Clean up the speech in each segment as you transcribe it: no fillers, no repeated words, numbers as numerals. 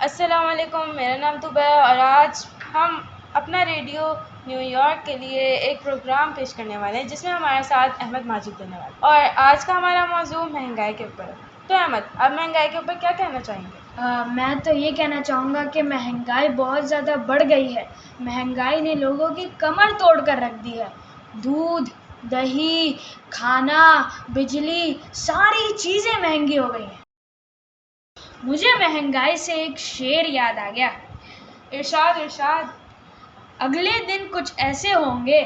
अस्सलामुअलैकुम, मेरा नाम तुबा है और आज हम अपना रेडियो न्यूयॉर्क के लिए एक प्रोग्राम पेश करने वाले हैं जिसमें हमारे साथ अहमद माजिद देने वाले हैं। और आज का हमारा मौजू महंगाई के ऊपर है। तो अहमद, आप महंगाई के ऊपर क्या कहना चाहेंगे? मैं तो ये कहना चाहूँगा कि महंगाई बहुत ज़्यादा बढ़ गई है। महंगाई ने लोगों की कमर तोड़ कर रख दी है। दूध, दही, खाना, बिजली, सारी चीज़ें महंगी हो गई हैं। मुझे महंगाई से एक शेर याद आ गया। इरशाद इरशाद। अगले दिन कुछ ऐसे होंगे,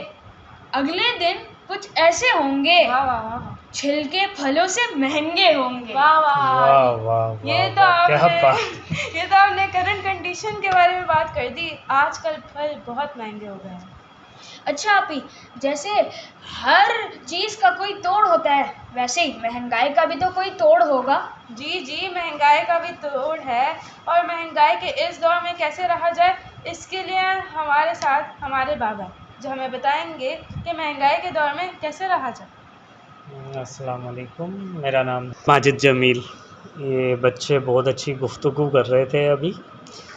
अगले दिन कुछ ऐसे होंगे, वाह वाह वाह छिलके फलों से महंगे होंगे। वाह वाह वाह वाह ये वाह तो वाह, क्या आपने बात। ये तो आपने करंट कंडीशन के बारे में बात कर दी। आजकल फल बहुत महंगे हो गए हैं। अच्छा आपी, जैसे हर चीज़ का कोई तोड़ होता है, वैसे ही महंगाई का भी तो कोई तोड़ होगा। जी जी, महंगाई का भी तोड़ है और महंगाई के इस दौर में कैसे रहा जाए, इसके लिए हमारे साथ हमारे बाबा जो हमें बताएंगे कि महंगाई के दौर में कैसे रहा जाए। अस्सलाम वालेकुम, मेरा नाम माजिद जमील। ये बच्चे बहुत अच्छी गुफ्तगू कर रहे थे अभी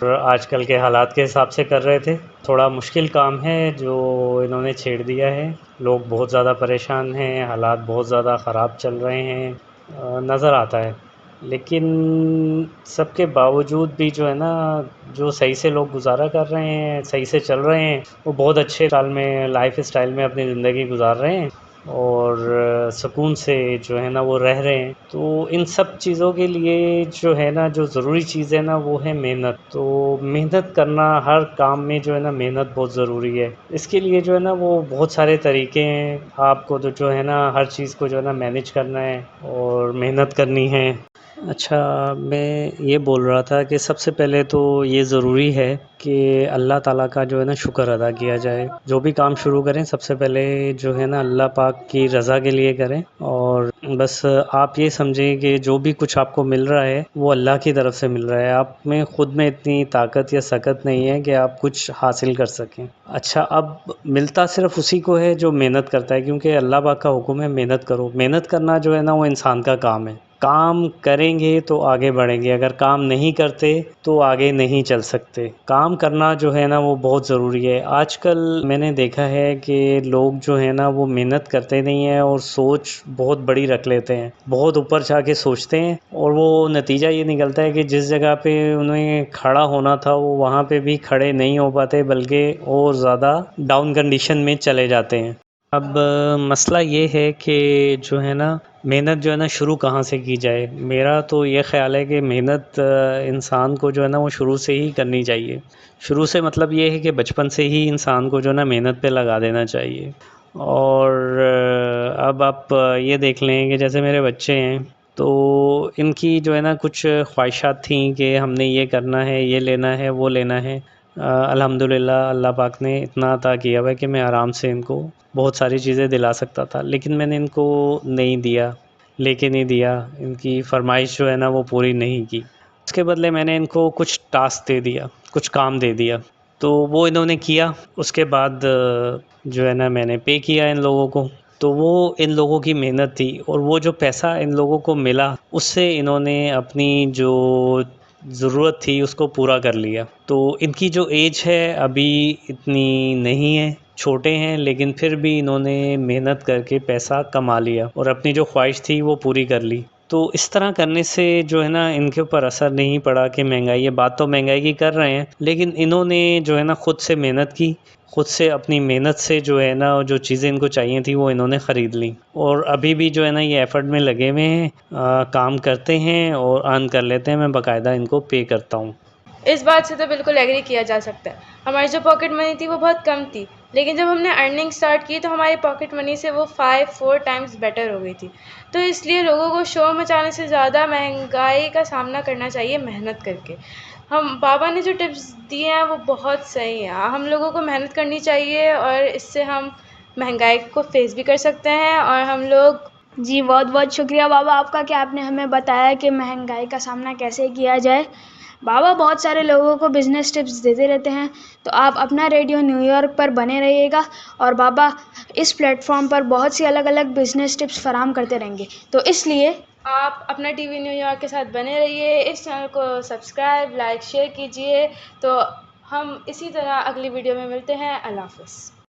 और आजकल के हालात के हिसाब से कर रहे थे। थोड़ा मुश्किल काम है जो इन्होंने छेड़ दिया है। लोग बहुत ज़्यादा परेशान हैं, हालात बहुत ज़्यादा ख़राब चल रहे हैं, नज़र आता है। लेकिन सबके बावजूद भी जो है ना, जो सही से लोग गुजारा कर रहे हैं, सही से चल रहे हैं, वो बहुत अच्छे लाइफ स्टाइल में अपनी ज़िंदगी गुजार रहे हैं और सुकून से जो है ना वो रह रहे हैं। तो इन सब चीज़ों के लिए जो है ना, जो ज़रूरी चीज़ है ना, वो है मेहनत। तो मेहनत करना, हर काम में जो है ना मेहनत बहुत ज़रूरी है। इसके लिए जो है ना वो बहुत सारे तरीके हैं। आपको तो जो है ना हर चीज़ को जो है ना मैनेज करना है और मेहनत करनी है। अच्छा, मैं ये बोल रहा था कि सबसे पहले तो ये ज़रूरी है कि अल्लाह ताला का जो है ना शुक्र अदा किया जाए। जो भी काम शुरू करें सबसे पहले जो है ना अल्लाह पाक की रज़ा के लिए करें और बस आप ये समझें कि जो भी कुछ आपको मिल रहा है वो अल्लाह की तरफ से मिल रहा है। आप में ख़ुद में इतनी ताकत या सकत नहीं है कि आप कुछ हासिल कर सकें। अच्छा, अब मिलता सिर्फ़ उसी को है जो मेहनत करता है, क्योंकि अल्लाह पाक का हुक्म है मेहनत करो। मेहनत करना जो है ना वो इंसान का काम है। काम करेंगे तो आगे बढ़ेंगे, अगर काम नहीं करते तो आगे नहीं चल सकते। काम करना जो है ना वो बहुत ज़रूरी है। आजकल मैंने देखा है कि लोग जो है ना वो मेहनत करते नहीं हैं और सोच बहुत बड़ी रख लेते हैं, बहुत ऊपर जाके सोचते हैं और वो नतीजा ये निकलता है कि जिस जगह पे उन्हें खड़ा होना था वो वहाँ पे भी खड़े नहीं हो पाते, बल्कि और ज़्यादा डाउन कंडीशन में चले जाते हैं। अब मसला ये है कि जो है ना मेहनत जो है ना शुरू कहाँ से की जाए। मेरा तो ये ख़्याल है कि मेहनत इंसान को जो है ना वो शुरू से ही करनी चाहिए। शुरू से मतलब ये है कि बचपन से ही इंसान को जो है ना मेहनत पे लगा देना चाहिए। और अब आप ये देख लें कि जैसे मेरे बच्चे हैं तो इनकी जो है ना कुछ ख्वाहिशात थी कि हमने ये करना है, ये लेना है, वो लेना है। अल्हम्दुलिल्लाह अल्लाह पाक ने इतना अता किया हुआ है कि मैं आराम से इनको बहुत सारी चीज़ें दिला सकता था, लेकिन मैंने इनको नहीं दिया, लेके नहीं दिया। इनकी फ़रमाइश जो है ना वो पूरी नहीं की। उसके बदले मैंने इनको कुछ टास्क दे दिया, कुछ काम दे दिया, तो वो इन्होंने किया। उसके बाद जो है ना मैंने पे किया इन लोगों को। तो वो इन लोगों की मेहनत थी और वो जो पैसा इन लोगों को मिला उससे इन्होंने अपनी जो ज़रूरत थी उसको पूरा कर लिया। तो इनकी जो एज है अभी इतनी नहीं है, छोटे हैं, लेकिन फिर भी इन्होंने मेहनत करके पैसा कमा लिया और अपनी जो ख्वाहिश थी वो पूरी कर ली। तो इस तरह करने से जो है ना इनके ऊपर असर नहीं पड़ा कि महंगाई है। बात तो महंगाई की कर रहे हैं, लेकिन इन्होंने जो है ना ख़ुद से मेहनत की, ख़ुद से अपनी मेहनत से जो है ना जो चीज़ें इनको चाहिए थी वो इन्होंने ख़रीद ली और अभी भी जो है ना ये एफ़र्ट में लगे हुए हैं, काम करते हैं और अर्न कर लेते हैं। मैं बाकायदा इनको पे करता हूँ। इस बात से तो बिल्कुल एग्री किया जा सकता है। हमारी जो पॉकेट मनी थी वो बहुत कम थी, लेकिन जब हमने अर्निंग स्टार्ट की तो हमारी पॉकेट मनी से वो 4 टाइम्स बेटर हो गई थी। तो इसलिए लोगों को शोर मचाने से ज़्यादा महंगाई का सामना करना चाहिए मेहनत करके। हम बाबा ने जो टिप्स दिए हैं वो बहुत सही हैं। हम लोगों को मेहनत करनी चाहिए और इससे हम महंगाई को फेस भी कर सकते हैं और हम लोग जी बहुत बहुत शुक्रिया बाबा आपका कि आपने हमें बताया कि महंगाई का सामना कैसे किया जाए। बाबा बहुत सारे लोगों को बिजनेस टिप्स देते रहते हैं, तो आप अपना रेडियो न्यूयॉर्क पर बने रहिएगा और बाबा इस प्लेटफॉर्म पर बहुत सी अलग अलग बिजनेस टिप्स फराहम करते रहेंगे। तो इसलिए आप अपना टीवी न्यूयॉर्क के साथ बने रहिए, इस चैनल को सब्सक्राइब, लाइक, शेयर कीजिए। तो हम इसी तरह अगली वीडियो में मिलते हैं। अल्लाह हाफ़िज़।